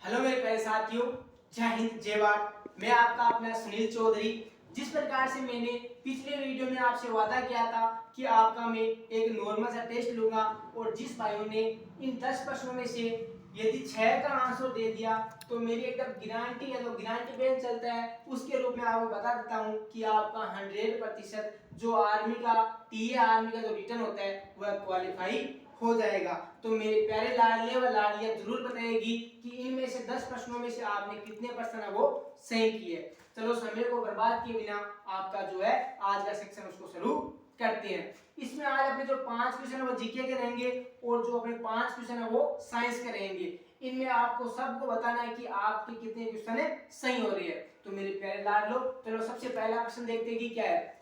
Hello मेरे प्यारे साथियों, जय हिंद जय भारत। मैं आपका अपना सुनील चौधरी। जिस प्रकार से मैंने पिछले वीडियो में आपसे वादा किया था कि आपका मैं एक नॉर्मल सा टेस्ट लूंगा और जिस भाइयों ने इन 10 प्रश्नों में से यदि 6 का आंसर दे दिया तो मेरी एकदम गारंटी है, जो गारंटी बेन चलता है उसके रूप में आपको बता देता हूँ कि आपका 100% जो आर्मी का टीए आर्मी का जो रिटर्न होता है वह क्वालिफाई हो जाएगा। तो मेरे प्यारे लाडले व लाडलियां जरूर बताएगी कि इनमें से 10 प्रश्नों में से आपने कितने प्रश्न है वो सही किए। चलो समय को बर्बाद किए बिना आपका जो है आज का सेक्शन उसको शुरू करते हैं। इसमें आज अपने जो 5 क्वेश्चन है वो जीके के रहेंगे और जो अपने 5 क्वेश्चन है वो साइंस के रहेंगे। इनमें आपको सबको बताना है कि आपके कितने क्वेश्चन है सही हो रही है। तो मेरे प्यारे लाडलो, चलो सबसे पहला प्रश्न देखते हैं कि क्या है।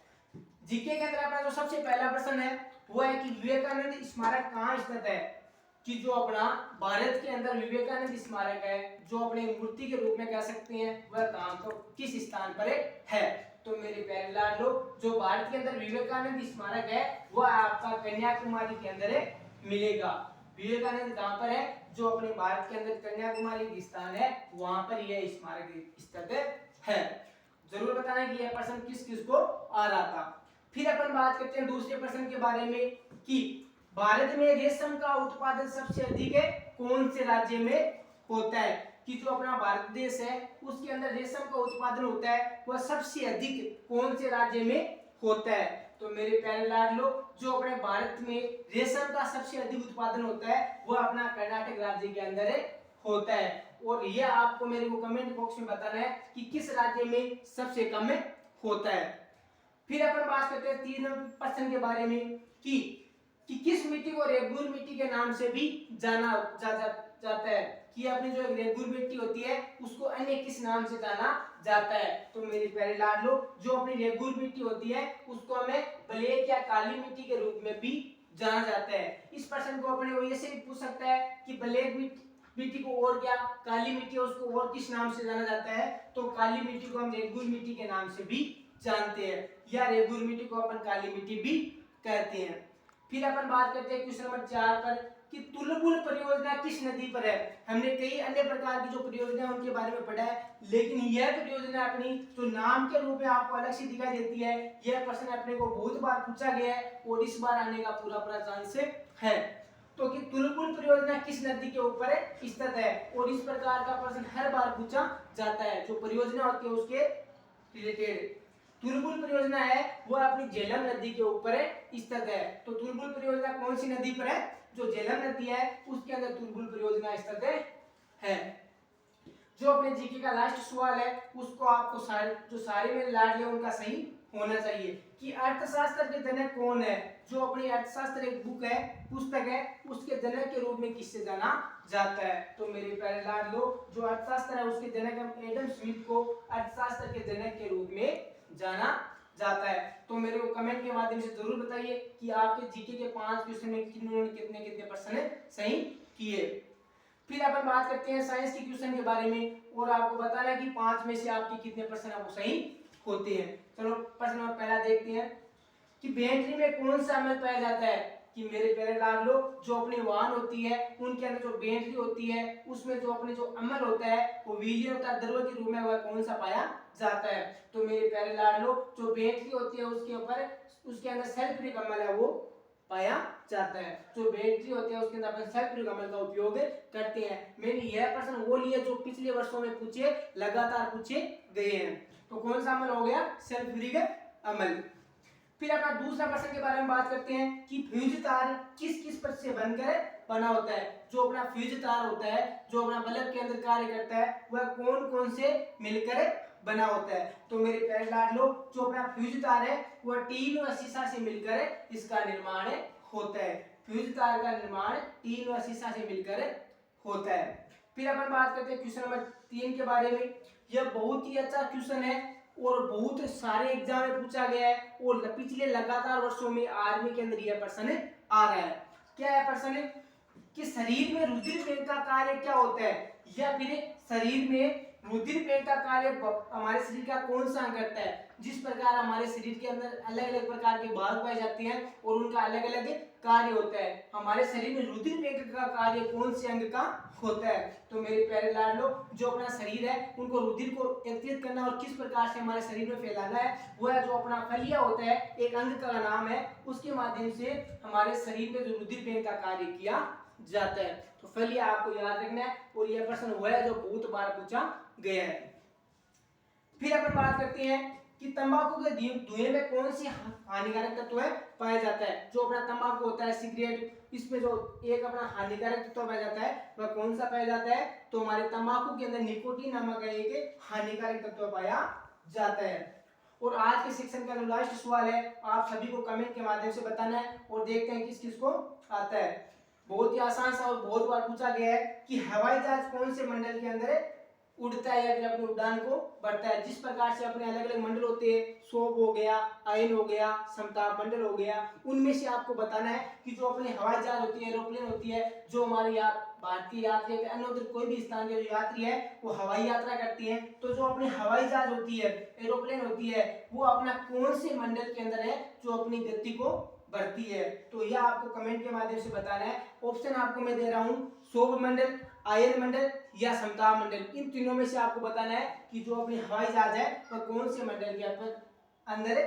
जीके के अंदर अपना जो सबसे पहला प्रश्न है वो है कि विवेकानंद स्मारक कहाँ स्थित है। कि जो अपना भारत के अंदर विवेकानंद स्मारक है, जो अपने मूर्ति के रूप में कह सकते हैं, वह कहाँ तो किस स्थान पर है। तो मेरे प्यारे लाडलो, जो भारत के अंदर विवेकानंद स्मारक है वह आपका कन्याकुमारी के अंदर मिलेगा। विवेकानंद कहाँ पर है, जो अपने भारत के अंदर कन्याकुमारी स्थान है वहां पर यह स्मारक स्थित है। जरूर बताना कि यह प्रश्न किस किस को आ रहा था। फिर अपन बात करते हैं दूसरे प्रश्न के बारे में कि भारत में रेशम का उत्पादन सबसे अधिक है कौन से राज्य में होता है। कि जो अपना भारत देश है उसके अंदर रेशम का उत्पादन होता है वह सबसे अधिक कौन से राज्य में होता है। तो मेरे प्यारे लाडलो, जो अपने भारत में रेशम का सबसे अधिक उत्पादन होता है वह अपना कर्नाटक राज्य के अंदर होता है। और यह आपको मेरे को कमेंट बॉक्स में बताना है कि किस राज्य में सबसे कम होता है। फिर अपन बात करते हैं 3 के बारे में कि किस मिट्टी को रेगुर मिट्टी के नाम से भी जाना जाता है। कि अपनी जो रेगुर मिट्टी होती है उसको अन्य किस नाम से जाना जाता है। तो मेरे प्यारे लाडलो, जो अपनी रेगुर मिट्टी होती है उसको हमें ब्लैक या काली मिट्टी के रूप में भी जाना जाता है। इस प्रश्न को अपने वो ऐसे भी पूछ सकता है कि ब्लैक मिट्टी को और क्या, काली मिट्टी उसको और किस नाम से जाना जाता है। तो काली मिट्टी को हम रेगुर मिट्टी के नाम से भी जानते हैं, या रेगुर मिट्टी को अपन काली मिट्टी भी कहते हैं। फिर अपन बात करते हैं क्वेश्चन नंबर 4 पर कि तुलबुल परियोजना किस नदी पर है। हमने कई अन्य प्रकार की जो परियोजना उनके बारे में पढ़ा है, लेकिन यह परियोजना अपनी जो नाम के रूप में आपको अलग से दिखाई देती है। यह प्रश्न अपने को बहुत बार पूछा गया है और इस बार आने का पूरा चांस है। तो कि तुलबुल परियोजना किस नदी के ऊपर स्थित है, और इस प्रकार का प्रश्न हर बार पूछा जाता है। जो परियोजना होती है उसके रिलेटेड तुलबुल परियोजना है वह अपनी झेलम नदी के ऊपर स्थित है। तो तुलबुल परियोजना कौन सी नदी पर है, जो झेलम नदी है उसके अंदर तुलबुल परियोजना स्थित है। जो अपने जीके का लास्ट सवाल है उसको आपको सारे मेरे लाडले उनका सही होना चाहिए कि अर्थशास्त्र के जनक कौन है। जो अपनी अर्थशास्त्र एक बुक है, पुस्तक है, उसके जनक के रूप में किससे जाना जाता है। तो मेरे प्यारे लाडलो, जो अर्थशास्त्र है उसके जनक हम एडम स्मिथ को अर्थशास्त्र के जनक के रूप में जाना जाता है। तो मेरे को कमेंट के माध्यम से जरूर बताइए कि आपके जीके के 5 क्वेश्चन में किन्होंने कितने कितने प्रश्न सही किए। फिर अपन बात करते हैं साइंस के क्वेश्चन के बारे में और आपको बताना है कि 5 में से आपके कितने प्रश्न है वो सही होते हैं। चलो प्रश्न नंबर पहला देखते हैं कि बैटरी में कौन सा अम्ल पाया जाता है। कि मेरे प्यारे लाडलो, जो अपनी वाहन होती है उनके अंदर जो बैटरी होती है उसमें जो अपने जो अम्ल होता है वो विलयन होता है, द्रव के रूप में वह कौन सा पाया जाता है। तो मेरे प्यारे लाडलो, जो बैटरी होती है उसके ऊपर उसके अंदर सल्फ्यूरिक अम्ल है वो पाया जाता है। जो बैटरी होती है उसके अंदर अपन सल्फ्यूरिक अम्ल का उपयोग करते हैं। मैंने यह प्रश्न वो लिए जो पिछले वर्षों में पूछे लगातार पूछे गए हैं। तो कौन सा अम्ल हो गया, सल्फ्यूरिक अम्ल। फिर अपना दूसरा प्रश्न के बारे में बात करते हैं कि फ्यूज तार किस किस पर से बनकर बना होता है। जो अपना फ्यूज तार होता है, जो अपना बल्ब के अंदर कार्य करता है, वह कौन कौन से मिलकर बना होता है। तो मेरे प्यारे लाडलो, जो अपना फ्यूज तार है वह टीन व शीशा से मिलकर इसका निर्माण होता है। फ्यूज तार का निर्माण टीन व शीशा से मिलकर होता है। फिर अपन बात करते हैं क्वेश्चन नंबर 3 के बारे में। यह बहुत ही अच्छा क्वेश्चन है और बहुत सारे एग्जाम में पूछा गया है और पिछले लगातार वर्षों में आर्मी के अंदर यह प्रश्न आ रहा है। क्या है प्रश्न कि शरीर में रुधिर वेग का कार्य क्या होता है, या फिर शरीर में रुधिर वेग का कार्य हमारे शरीर का कौन सा अंग करता है। जिस प्रकार हमारे शरीर के अंदर अलग अलग प्रकार के भाग पाए जाते हैं और उनका अलग अलग कार्य होता है, हमारे शरीर में रुधिर वेग का कार्य कौन से अंग का होता है। तो मेरे प्यारे लाडलो, जो अपना शरीर है उनको रुधिर को एकत्रित करना और किस प्रकार से हमारे शरीर में फैलाना है, वो है जो अपना फलिया होता है, एक अंग का नाम है, उसके माध्यम से हमारे शरीर में जो रुधिर वेग का कार्य किया जाता है। तो फलिया आपको याद रखना है और यह प्रश्न हुआ है जो बहुत बार पूछा गया है। फिर अपन बात करते हैं कि तंबाकू के धुएं में कौन सी हानिकारक तत्व है पाया जाता है। जो अपना तंबाकू होता है, सिगरेट, इसमें जो एक अपना हानिकारक तत्व पाया जाता है वह कौन सा पाया जाता है, तो हमारे तंबाकू के अंदर निकोटीन नामक एक हानिकारक तत्व पाया जाता है। और आज के सेक्शन का जो लास्ट सवाल है आप सभी को कमेंट के माध्यम से बताना है और देखते हैं किस किस को आता है। बहुत ही आसान सा और बहुत बार पूछा गया है कि हवाई जहाज कौन से मंडल के अंदर उड़ता है या फिर अपनी उड़ान को बढ़ता है। जिस प्रकार से अपने अलग अलग मंडल होते हैं, शोभ हो गया, आयन हो गया, समताप मंडल हो गया, उनमें से आपको बताना है कि जो अपनी हवाई जहाज होती है, एरोप्लेन होती है, जो हमारे भारतीय यात्री है, अन्य कोई भी स्थान के जो यात्री है वो हवाई यात्रा करती हैं, तो जो अपनी हवाई जहाज होती है, एरोप्लेन होती है, वो अपना कौन से मंडल के अंदर है जो अपनी गति को बढ़ती है। तो यह आपको कमेंट के माध्यम से बताना है। ऑप्शन आपको मैं दे रहा हूं, शोभ मंडल, आयन मंडल या समताप मंडल। इन तीनों में से आपको बताना है कि जो अपनी हवाई जहाज है वह कौन से मंडल के अंदर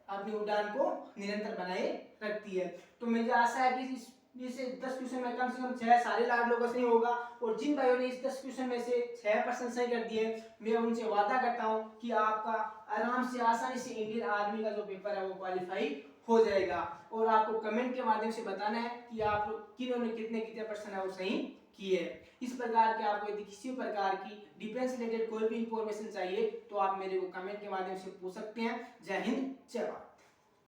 अपनी उड़ान को निरंतर बनाए रखती है। तो मुझे आशा है कि इसे 10 क्वेश्चन में कम से कम 6 सारे लाडलों का सही होगा। और जिन भाइयों ने इस 10 क्वेश्चन में से 6% सही कर दिए, मैं उनसे वादा करता हूं कि आपका आराम से आसानी से इंडियन आर्मी का जो पेपर है वो क्वालिफाई हो जाएगा। और आपको कमेंट के माध्यम से बताना है कि आप किन्होंने कितने कितने परसेंट है वो सही किए। इस प्रकार के आपको यदि किसी प्रकार की डिफेंस रिलेटेड कोई भी इंफॉर्मेशन चाहिए तो आप मेरे को कमेंट के माध्यम से पूछ सकते हैं। जय हिंद, जय भारत।